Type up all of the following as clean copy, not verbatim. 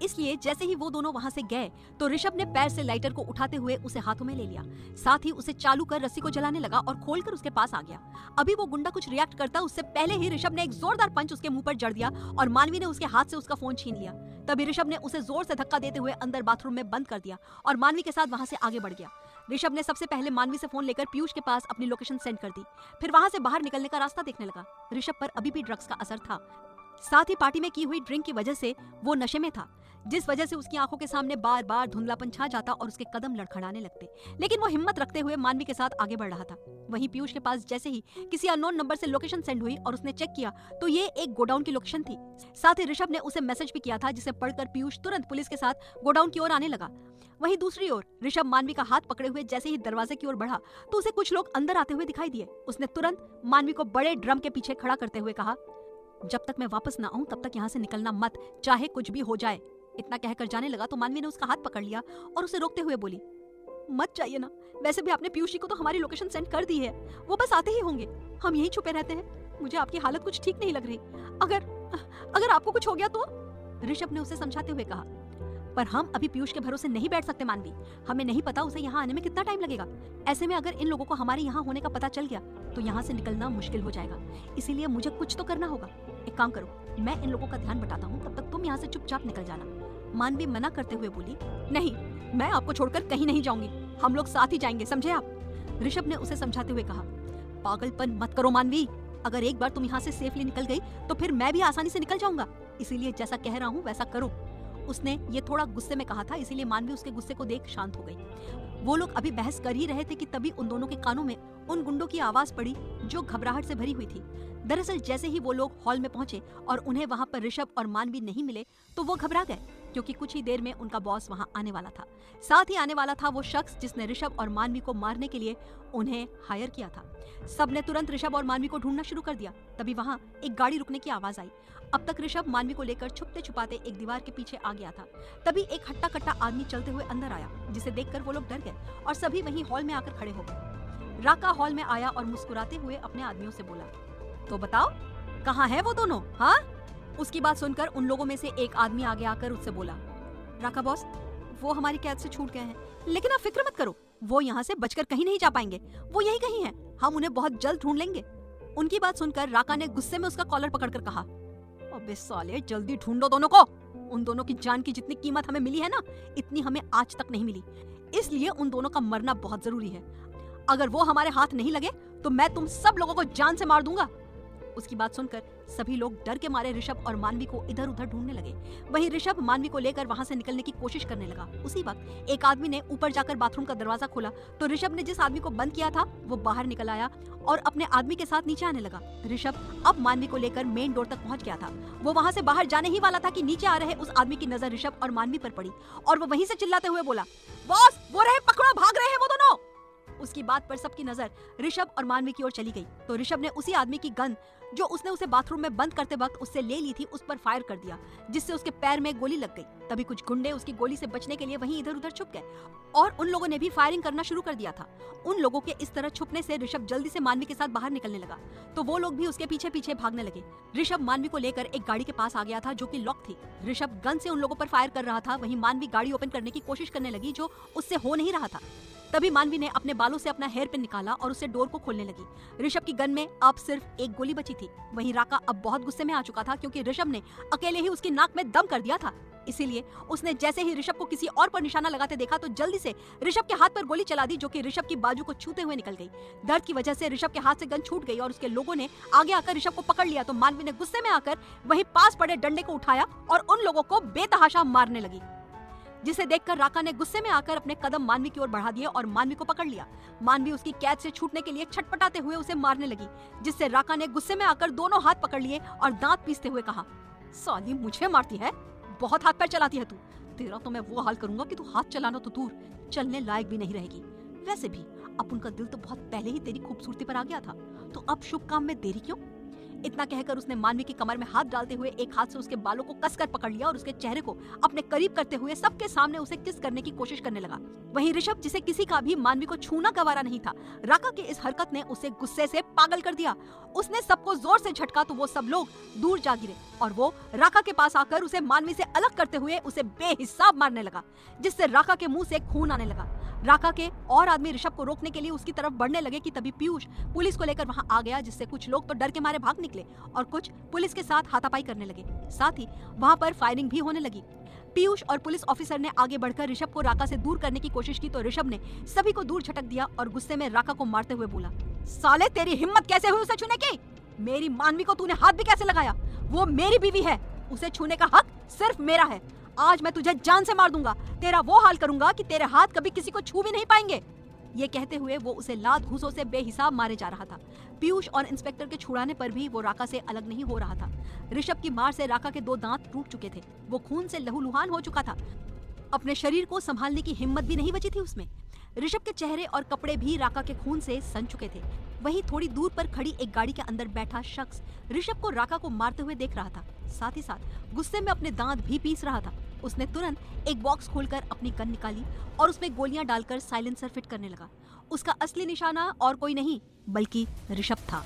इसलिए जैसे ही वो दोनों वहाँ से गए तो ऋषभ ने पैर से लाइटर को उठाते हुए उसे हाथों में ले लिया। साथ ही उसे चालू कर रस्सी को जलाने लगा और खोलकर उसके पास आ गया। अभी वो गुंडा कुछ रिएक्ट करता उससे पहले ही ऋषभ ने एक जोरदार पंच उसके मुंह पर जड़ दिया और मानवी ने उसके हाथ से उसका फोन छीन लिया। तभी ऋषभ ने उसे जोर से धक्का देते हुए अंदर बाथरूम में बंद कर दिया और मानवी के साथ वहाँ से आगे बढ़ गया। ऋषभ ने सबसे पहले मानवी से फोन लेकर पीयूष के पास अपनी लोकेशन सेंड कर दी, फिर वहाँ से बाहर निकलने का रास्ता देखने लगा। ऋषभ पर अभी भी ड्रग्स का असर था, साथ ही पार्टी में की हुई ड्रिंक की वजह से वो नशे में था, जिस वजह से उसकी आंखों के सामने बार बार धुंधलापन छा जाता और उसके कदम लड़खड़ाने लगते। लेकिन वो हिम्मत रखते हुए मानवी के साथ आगे बढ़ रहा था। वहीं पीयूष के पास जैसे ही किसी अननोन नंबर से लोकेशन सेंड हुई और उसने चेक किया तो ये एक गोडाउन की लोकेशन थी। साथ ही ऋषभ ने उसे मैसेज भी किया था, जिसे पढ़कर पीयूष तुरंत पुलिस के साथ गोडाउन की ओर आने लगा। वहीं दूसरी ओर ऋषभ मानवी का हाथ पकड़े हुए जैसे ही दरवाजे की ओर बढ़ा तो उसे कुछ लोग अंदर आते हुए दिखाई दिए। उसने तुरंत मानवी को बड़े ड्रम के पीछे खड़ा करते हुए कहा, जब तक मैं वापस ना आऊं तब तक यहाँ से निकलना मत, चाहे कुछ भी हो जाए। इतना कहकर जाने लगा तो मानवी ने उसका हाथ पकड़ लिया और उसे रोकते हुए बोली, मत जाइए ना, वैसे भी आपने पीयूष जी को तो हमारी लोकेशन सेंड कर दी है, वो बस आते ही होंगे, हम यहीं छुपे रहते हैं। मुझे आपकी हालत कुछ ठीक नहीं लग रही, अगर आपको कुछ हो गया तो। ऋषभ ने उसे समझाते हुए कहा, पर हम अभी पीयूष के भरोसे नहीं बैठ सकते मानवी, हमें नहीं पता उसे यहाँ आने में कितना टाइम लगेगा। ऐसे में अगर इन लोगों को हमारे यहाँ होने का पता चल गया तो यहाँ से निकलना मुश्किल हो जाएगा, इसीलिए मुझे कुछ तो करना होगा। एक काम करो, मैं इन लोगों का ध्यान बटाता हूँ, तब तक तुम यहाँ से चुपचाप निकल जाना। मानवी मना करते हुए बोली, नहीं, मैं आपको छोड़कर कहीं नहीं जाऊंगी, हम लोग साथ ही जाएंगे, समझे आप। ऋषभ ने उसे समझाते हुए कहा, पागलपन मत करो मानवी, अगर एक बार तुम यहाँ से सेफली निकल गई तो फिर मैं भी आसानी से निकल जाऊंगा, इसीलिए जैसा कह रहा हूँ वैसा करो। उसने ये थोड़ा गुस्से में कहा था, इसीलिए मानवी उसके गुस्से को देख शांत हो गई। वो लोग अभी बहस कर ही रहे थे कि तभी उन दोनों के कानों में उन गुंडों की आवाज पड़ी जो घबराहट से भरी हुई थी। दरअसल जैसे ही वो लोग हॉल में पहुंचे और उन्हें वहां पर ऋषभ और मानवी नहीं मिले तो वो घबरा गए, क्योंकि कुछ ही देर में उनका बॉस वहां आने वाला था। साथ ही आने वाला था वो शख्स जिसने ऋषभ और मानवी को मारने के लिए उन्हें हायर किया था। सबने तुरंत ऋषभ और मानवी को ढूंढना शुरू कर दिया। तभी वहां एक गाड़ी रुकने की आवाज आई। अब तक ऋषभ मानवी को लेकर छुपते छुपाते एक दीवार के पीछे आ गया था। तभी एक हट्टा कट्टा आदमी चलते हुए अंदर आया, जिसे देखकर वो लोग डर गए और सभी वहीं हॉल में आकर खड़े हो गए। राका हॉल में आया और मुस्कुराते हुए अपने आदमियों से बोला, तो बताओ कहाँ है वो दोनों, हाँ? उसकी बात सुनकर उन लोगों में से एक आदमी आगे आकर उससे बोला, राका बॉस, वो हमारी कैद से छूट गए हैं, लेकिन आप फिक्र मत करो, वो यहाँ से बचकर कहीं नहीं जा पाएंगे, वो यही कहीं हैं, हम उन्हें बहुत जल्द ढूंढ लेंगे। उनकी बात सुनकर राका ने गुस्से में उसका कॉलर पकड़कर कहा, अबे साले, जल्दी ढूंढो दोनों को, उन दोनों की जान की जितनी कीमत हमें मिली है ना, इतनी हमें आज तक नहीं मिली, इसलिए उन दोनों का मरना बहुत जरूरी है। अगर वो हमारे हाथ नहीं लगे तो मैं तुम सब लोगों को जान से मार दूंगा। उसकी बात सुनकर सभी लोग डर के मारे ऋषभ और मानवी को इधर उधर ढूंढने लगे। वहीं ऋषभ मानवी को लेकर वहां से निकलने की कोशिश करने लगा। उसी वक्त एक आदमी ने ऊपर जाकर बाथरूम का दरवाजा खोला तो ऋषभ ने जिस आदमी को बंद किया था वो बाहर निकल आया और अपने आदमी के साथ नीचे आने लगा। ऋषभ अब मानवी को लेकर मेन डोर तक पहुंच गया था। वो वहां से बाहर जाने ही वाला था कि नीचे आ रहे उस आदमी की नजर ऋषभ और मानवी पर पड़ी और वो वहीं से चिल्लाते हुए बोला, बॉस, वो रहे, पकड़ो, भाग रहे हैं वो दोनों। उसकी बात पर सबकी नजर ऋषभ और मानवी की ओर चली गई तो ऋषभ ने उसी आदमी की गन जो उसने उसे बाथरूम में बंद करते वक्त उससे ले ली थी उस पर फायर कर दिया, जिससे उसके पैर में गोली लग गई। तभी कुछ गुंडे उसकी गोली से बचने के लिए वहीं इधर उधर छुप गए और उन लोगों ने भी फायरिंग करना शुरू कर दिया था। उन लोगों के इस तरह छुपने से ऋषभ जल्दी से मानवी के साथ बाहर निकलने लगा तो वो लोग भी उसके पीछे पीछे भागने लगे। ऋषभ मानवी को लेकर एक गाड़ी के पास आ गया था जो कि लॉक थी। ऋषभ गन से उन लोगों पर फायर कर रहा था, वहीं मानवी गाड़ी ओपन करने की कोशिश करने लगी जो उससे हो नहीं रहा था। तभी मानवी ने अपने बालों से अपना हेयर पिन निकाला और उसे डोर को खोलने लगी। ऋषभ की गन में अब सिर्फ एक गोली बची थी। वहीं राका अब बहुत गुस्से में आ चुका था क्योंकि ऋषभ ने अकेले ही उसकी नाक में दम कर दिया था। इसीलिए उसने जैसे ही ऋषभ को किसी और पर निशाना लगाते देखा तो जल्दी से ऋषभ के हाथ पर गोली चला दी जो कि ऋषभ की बाजू को छूते हुए निकल गई। दर्द की वजह से ऋषभ के हाथ से गन छूट गई और उसके लोगों ने आगे आकर ऋषभ को पकड़ लिया तो मानवी ने गुस्से में आकर वहीं पास पड़े डंडे को उठाया और उन लोगों को बेतहाशा मारने लगी, जिसे देखकर राका ने गुस्से में आकर अपने कदम मानवी की ओर बढ़ा दिए और मानवी को पकड़ लिया। मानवी उसकी कैद से छूटने के लिए छटपटाते हुए उसे मारने लगी, जिससे राका ने गुस्से में आकर दोनों हाथ पकड़ लिए और दांत पीसते हुए कहा, साली, मुझे मारती है, बहुत हाथ पैर चलाती है तू, तेरा तो मैं वो हाल करूंगा कि तू हाथ चलाना तो दूर, चलने लायक भी नहीं रहेगी। वैसे भी अब उनका दिल तो बहुत पहले ही तेरी खूबसूरती पर आ गया था, तो अब शुभ काम में देरी क्यों? इतना कहकर उसने मानवी की कमर में हाथ डालते हुए एक हाथ से उसके बालों को कसकर पकड़ लिया और उसके चेहरे को अपने करीब करते हुए सबके सामने उसे किस करने की कोशिश करने लगा। वहीं ऋषभ, जिसे किसी का भी मानवी को छूना गवारा नहीं था, राका की इस हरकत ने उसे गुस्से से पागल कर दिया। उसने सबको जोर से झटका तो वो सब लोग दूर जा गिरे और वो राका के पास आकर उसे मानवी से अलग करते हुए उसे बेहिसाब मारने लगा, जिससे राका के मुंह से खून आने लगा। राका के और आदमी ऋषभ को रोकने के लिए उसकी तरफ बढ़ने लगे कि तभी पीयूष पुलिस को लेकर वहां आ गया, जिससे कुछ लोग तो डर के मारे भाग निकले और कुछ पुलिस के साथ हाथापाई करने लगे। साथ ही वहां पर फायरिंग भी होने लगी। पीयूष और पुलिस ऑफिसर ने आगे बढ़कर ऋषभ को राका से दूर करने की कोशिश की तो ऋषभ ने सभी को दूर झटक दिया और गुस्से में राका को मारते हुए बोला, साले तेरी हिम्मत कैसे हुई उसे छूने की? मेरी मानवी को तूने हाथ भी कैसे लगाया? वो मेरी बीवी है, उसे छूने का हक सिर्फ मेरा है। आज मैं तुझे जान से मार दूंगा, तेरा वो हाल करूंगा कि तेरे हाथ कभी किसी को छू भी नहीं पाएंगे। ये कहते हुए वो उसे लात घूंसों से बेहिसाब मारे जा रहा था। पीयूष और इंस्पेक्टर के छुड़ाने पर भी वो राका से अलग नहीं हो रहा था। ऋषभ की मार से राका के 2 दांत टूट चुके थे, वो खून से लहूलुहान हो चुका था। अपने शरीर को संभालने की हिम्मत भी नहीं बची थी उसमें। ऋषभ के चेहरे और कपड़े भी राका के खून से सन चुके थे। वहीं थोड़ी दूर पर खड़ी एक गाड़ी के अंदर बैठा शख्स ऋषभ को राका को मारते हुए देख रहा था, साथ ही साथ गुस्से में अपने दांत भी पीस रहा था। उसने तुरंत एक बॉक्स खोलकर अपनी गन निकाली और उसमें गोलियां डालकर साइलेंसर फिट करने लगा। उसका असली निशाना और कोई नहीं बल्कि ऋषभ था।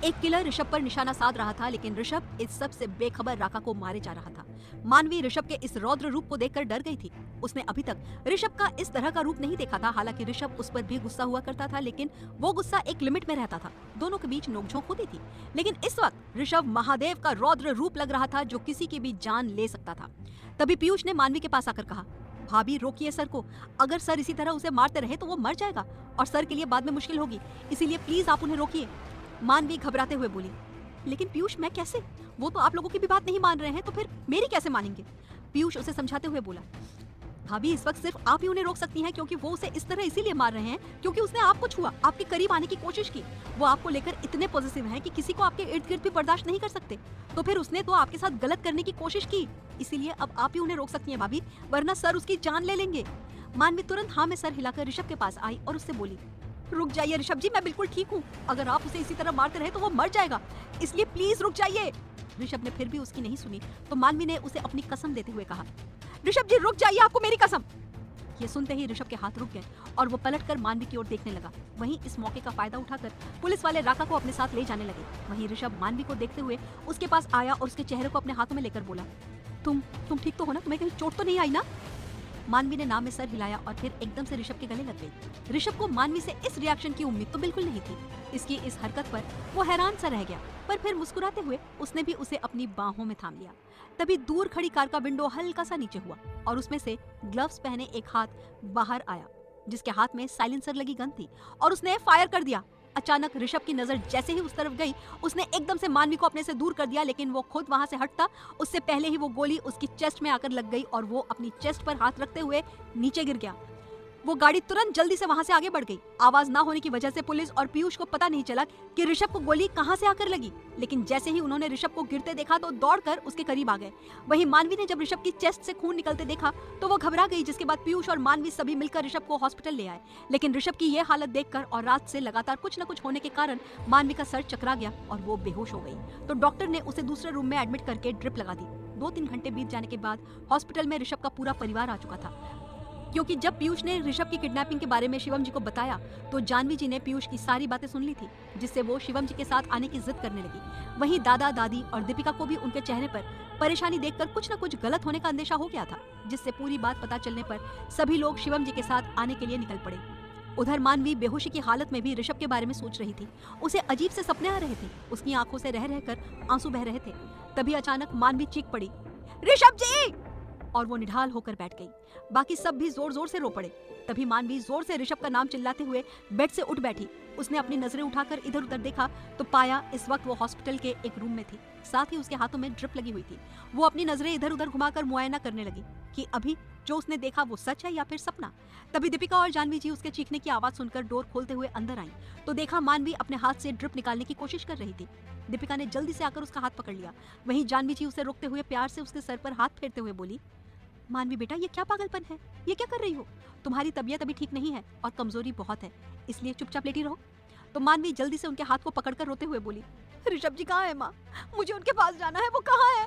एक किलर ऋषभ पर निशाना साध रहा था, लेकिन ऋषभ इस सब से बेखबर राका को मारे जा रहा था। मानवी ऋषभ के इस रौद्र रूप को देखकर डर गई थी। उसने अभी तक ऋषभ का इस तरह का रूप नहीं देखा था। हालांकि ऋषभ उस पर भी गुस्सा हुआ करता था, लेकिन वो गुस्सा एक लिमिट में रहता था। दोनों के बीच नोकझोंक होती थी, लेकिन इस वक्त ऋषभ महादेव का रौद्र रूप लग रहा था, जो किसी की भी जान ले सकता था। तभी पीयूष ने मानवी के पास आकर कहा, भाभी रोकिए सर को, अगर सर इसी तरह उसे मारते रहे तो वो मर जाएगा और सर के लिए बाद में मुश्किल होगी, इसीलिए प्लीज आप उन्हें रोकिए। मानवी घबराते हुए बोली, लेकिन पीयूष मैं कैसे? वो तो आप लोगों की भी बात नहीं मान रहे हैं, तो फिर मेरी कैसे मानेंगे? पीयूष उसे समझाते हुए बोला, भाभी इस वक्त सिर्फ आप ही उन्हें रोक सकती हैं, क्योंकि वो उसे इस तरह इसीलिए मार रहे हैं क्योंकि उसने आपको छुआ, आपके करीब आने की कोशिश की। वो आपको लेकर इतने पॉजिटिव हैं कि किसी को आपके इर्द गिर्द भी बर्दाश्त नहीं कर सकते। तो फिर उसने तो आपके साथ गलत करने की कोशिश की, इसीलिए अब आप ही उन्हें रोक सकती हैं भाभी, वरना सर उसकी जान ले लेंगे। मानवी तुरंत हाँ में सर हिलाकर ऋषभ के पास आई और उससे बोली, रुक जाइए ऋषभ जी, मैं बिल्कुल ठीक हूँ। अगर आप उसे इसी तरह मारते रहे तो वो मर जाएगा, इसलिए प्लीज रुक जाइए। ऋषभ ने फिर भी उसकी नहीं सुनी तो मानवी ने उसे अपनी कसम देते हुए कहा, ऋषभ जी रुक जाइए, आपको मेरी कसम। ये सुनते ही ऋषभ के हाथ रुक गए और वो पलटकर मानवी की ओर देखने लगा। वहीं इस मौके का फायदा उठाकर पुलिस वाले राका को अपने साथ ले जाने लगे। वहीं ऋषभ मानवी को देखते हुए उसके पास आया और उसके चेहरे को अपने हाथों में लेकर बोला, तुम ठीक तो हो ना? तुम्हें कहीं चोट तो नहीं आई ना? मानवी ने नाम में सर हिलाया और फिर एकदम से ऋषभ के गले लग गई। ऋषभ को मानवी से इस रिएक्शन की उम्मीद तो बिल्कुल नहीं थी। इसकी इस हरकत पर वो हैरान सा रह गया, पर फिर मुस्कुराते हुए उसने भी उसे अपनी बाहों में थाम लिया। तभी दूर खड़ी कार का विंडो हल्का सा नीचे हुआ और उसमें से ग्लव्स पहने एक हाथ बाहर आया, जिसके हाथ में साइलेंसर लगी गन थी और उसने फायर कर दिया। अचानक ऋषभ की नजर जैसे ही उस तरफ गई, उसने एकदम से मानवी को अपने से दूर कर दिया, लेकिन वो खुद वहां से हटता उससे पहले ही वो गोली उसकी चेस्ट में आकर लग गई और वो अपनी चेस्ट पर हाथ रखते हुए नीचे गिर गया। वो गाड़ी तुरंत जल्दी से वहां से आगे बढ़ गई। आवाज ना होने की वजह से पुलिस और पीयूष को पता नहीं चला कि ऋषभ को गोली कहां से आकर लगी, लेकिन जैसे ही उन्होंने ऋषभ को गिरते देखा तो दौड़कर उसके करीब आ गए। वहीं मानवी ने जब ऋषभ की चेस्ट से खून निकलते देखा तो वो घबरा गई, जिसके बाद पीयूष और मानवी सभी मिलकर ऋषभ को हॉस्पिटल ले आए। लेकिन ऋषभ की ये हालत देखकर और रात से लगातार कुछ न कुछ होने के कारण मानवी का सर चकरा गया और वो बेहोश हो गई। तो डॉक्टर ने उसे दूसरे रूम में एडमिट करके ड्रिप लगा दी। 2-3 घंटे बीत जाने के बाद हॉस्पिटल में ऋषभ का पूरा परिवार आ चुका था, क्योंकि जब पीयूष ने ऋषभ की किडनैपिंग के बारे में शिवम जी को बताया तो जानवी जी ने पीयूष की सारी बातें सुन ली थी, जिससे वो शिवम जी के साथ आने की जिद करने लगी। वहीं दादा दादी और दीपिका को भी उनके चेहरे पर परेशानी देखकर कुछ न कुछ गलत होने का अंदेशा हो गया था, जिससे पूरी बात पता चलने पर सभी लोग शिवम जी के साथ आने के लिए निकल पड़े। उधर मानवी बेहोशी की हालत में भी ऋषभ के बारे में सोच रही थी। उसे अजीब से सपने आ रहे थे, उसकी आंखों से रह रहकर आंसू बह रहे थे। तभी अचानक मानवी चीख पड़ी, ऋषभ जी, और वो निढाल होकर बैठ गई। बाकी सब भी जोर जोर से रो पड़े। तभी मानवी जोर से ऋषभ का नाम चिल्लाते हुए बेड से उठ बैठी। उसने अपनी नजरें उठाकर इधर उधर देखा तो पाया इस वक्त वो हॉस्पिटल के एक रूम में थी, साथ ही उसके हाथों में ड्रिप लगी हुई थी। वो अपनी नजरें इधर उधर घुमाकर मुआयना करने लगी कि अभी जो उसने देखा वो सच है या फिर सपना। तभी दीपिका और जानवी जी उसके चीखने की आवाज सुनकर डोर खोलते हुए अंदर आई तो देखा मानवी अपने हाथ से ड्रिप निकालने की कोशिश कर रही थी। दीपिका ने जल्दी से आकर उसका हाथ पकड़ लिया। वहीं जानवी जी उसे रोकते हुए प्यार से उसके सर पर हाथ फेरते हुए बोली, मानवी बेटा, ये क्या पागलपन है? ये क्या कर रही हो? तुम्हारी तबीयत अभी ठीक नहीं है और कमजोरी बहुत है, इसलिए चुपचाप लेटी रहो। तो मानवी जल्दी से उनके हाथ को पकड़कर रोते हुए बोली, ऋषभ जी कहाँ है माँ? मुझे उनके पास जाना है, वो कहाँ है?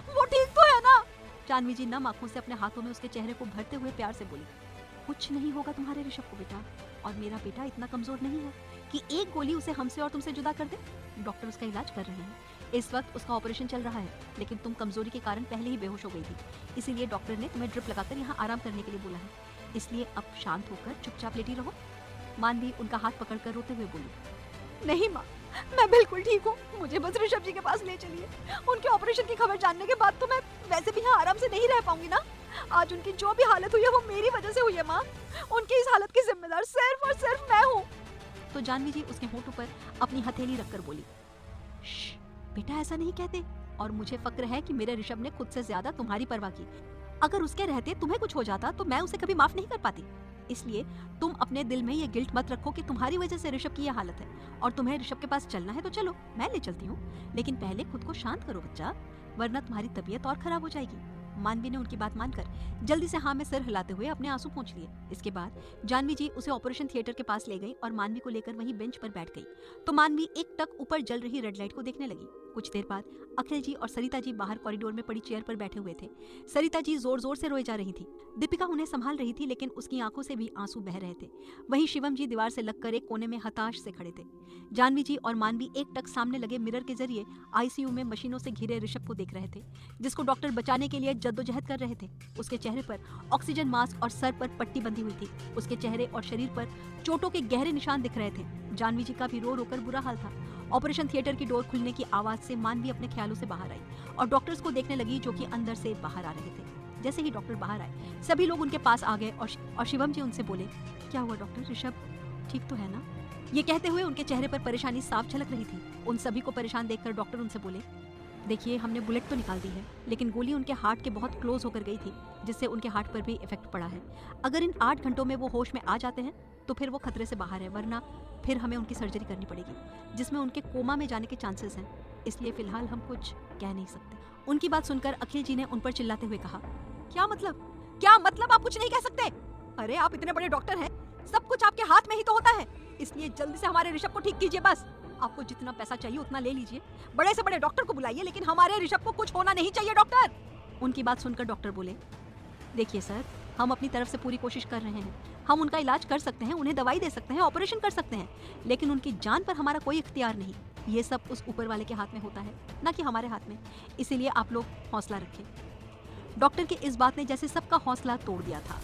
वो ठीक तो है ना? जानवी जी नम आंखों से अपने हाथों में उसके चेहरे को भरते हुए प्यार से बोली, कुछ नहीं होगा तुम्हारे ऋषभ को बेटा, और मेरा बेटा इतना कमजोर नहीं है कि एक गोली उसे हमसे और तुमसे जुदा कर दे। डॉक्टर उसका इलाज कर रहे हैं, इस वक्त उसका ऑपरेशन चल रहा है, लेकिन तुम कमजोरी के कारण पहले ही बेहोश हो गई थी, इसीलिए डॉक्टर ने तुम्हें ड्रिप लगाकर यहाँ आराम करने के लिए बोला है, इसलिए अब शांत होकर चुपचाप लेटी रहो। मानवी उनका हाथ पकड़कर रोते हुए बोली, नहीं माँ, मैं बिल्कुल ठीक हूँ, मुझे बस ऋषभ जी के पास ले चलिए। उनके ऑपरेशन की खबर जानने के बाद तो मैं वैसे भी यहाँ आराम से नहीं रह पाऊंगी ना। आज उनकी जो भी हालत हुई है वो मेरी वजह से हुई है माँ, उनकी इस हालत की जिम्मेदार सिर्फ और सिर्फ मैं हूँ। तो जानवी जी उसके होंठों पर अपनी हथेली रखकर बोली, बेटा ऐसा नहीं कहते, और मुझे फक्र है कि मेरे ऋषभ ने खुद से ज्यादा तुम्हारी परवाह की। अगर उसके रहते तुम्हें कुछ हो जाता तो मैं उसे कभी माफ नहीं कर पाती, इसलिए तुम अपने दिल में ये गिल्ट मत रखो कि तुम्हारी वजह से ऋषभ की ये हालत है, और तुम्हें ऋषभ के पास चलना है तो चलो, मैं ले चलती हूँ, लेकिन पहले खुद को शांत करो बच्चा, वरना तुम्हारी तबीयत और खराब हो जाएगी। मानवी ने उनकी बात मानकर जल्दी से हाँ में सिर हिलाते हुए अपने आंसू पोंछ लिए। इसके बाद जानवी जी उसे ऑपरेशन थिएटर के पास ले गई और मानवी को लेकर वहीं बेंच पर बैठ गई। तो मानवी एक टक ऊपर जल रही रेड लाइट को देखने लगी। कुछ देर बाद अखिल जी और सरिता जी बाहर कॉरिडोर में पड़ी चेयर पर बैठे हुए थे। सरिता जी जोर जोर से रोए जा रही थी। दीपिका उन्हें संभाल रही थी, लेकिन उसकी आंखों से भी आंसू बह रहे थे। वहीं शिवम जी दीवार से लगकर एक कोने में हताश से खड़े थे। जानवी जी और मानवी एक टक सामने लगे मिरर के जरिए आईसीयू में मशीनों से घिरे ऋषभ को देख रहे थे, जिसको डॉक्टर बचाने के लिए जद्दोजहद कर रहे थे। उसके चेहरे पर ऑक्सीजन मास्क और सर पर पट्टी बंधी हुई थी। उसके चेहरे और शरीर पर चोटों के गहरे निशान दिख रहे थे। जानवी जी का भी रो रोकर बुरा हाल था। ऑपरेशन थिएटर की डोर खुलने की आवाज से मानवी अपने ख्यालों से बाहर आई और डॉक्टर्स को देखने लगी, जो कि अंदर से बाहर आ रहे थे। जैसे ही डॉक्टर बाहर आए, सभी लोग उनके पास आ गए और शिवम जी उनसे बोले, क्या हुआ डॉक्टर, ऋषभ ठीक तो है ना? ये कहते हुए उनके चेहरे पर परेशानी साफ झलक रही थी। उन सभी को परेशान देखकर डॉक्टर उनसे बोले, देखिए हमने बुलेट तो निकाल दी है, लेकिन गोली उनके हार्ट के बहुत क्लोज होकर गई थी, जिससे उनके हार्ट पर भी इफेक्ट पड़ा है। अगर इन 8 घंटों में वो होश में आ जाते हैं तो फिर वो खतरे से बाहर है, वरना फिर हमें उनकी सर्जरी करनी पड़ेगी, जिसमें उनके कोमा में जाने के चांसेस हैं। इसलिए फिलहाल हम कुछ कह नहीं सकते। उनकी बात सुनकर अखिल जी ने उन पर चिल्लाते हुए कहा, क्या मतलब आप कुछ नहीं कह सकते? अरे आप इतने बड़े डॉक्टर हैं, सब कुछ आपके हाथ में ही तो होता है, इसलिए जल्दी से हमारे ऋषभ को ठीक कीजिए। बस आपको जितना पैसा चाहिए उतना ले लीजिए, बड़े से बड़े डॉक्टर को बुलाइए, लेकिन हमारे ऋषभ को कुछ होना नहीं चाहिए डॉक्टर। उनकी बात सुनकर डॉक्टर बोले, देखिए सर, हम अपनी तरफ से पूरी कोशिश कर रहे हैं, हम उनका इलाज कर सकते हैं, उन्हें दवाई दे सकते हैं, ऑपरेशन कर सकते हैं, लेकिन उनकी जान पर हमारा कोई इख्तियार नहीं। ये सब उस ऊपर वाले के हाथ में होता है, ना कि हमारे हाथ में, इसीलिए आप लोग हौसला रखें। डॉक्टर की इस बात ने जैसे सबका हौसला तोड़ दिया था।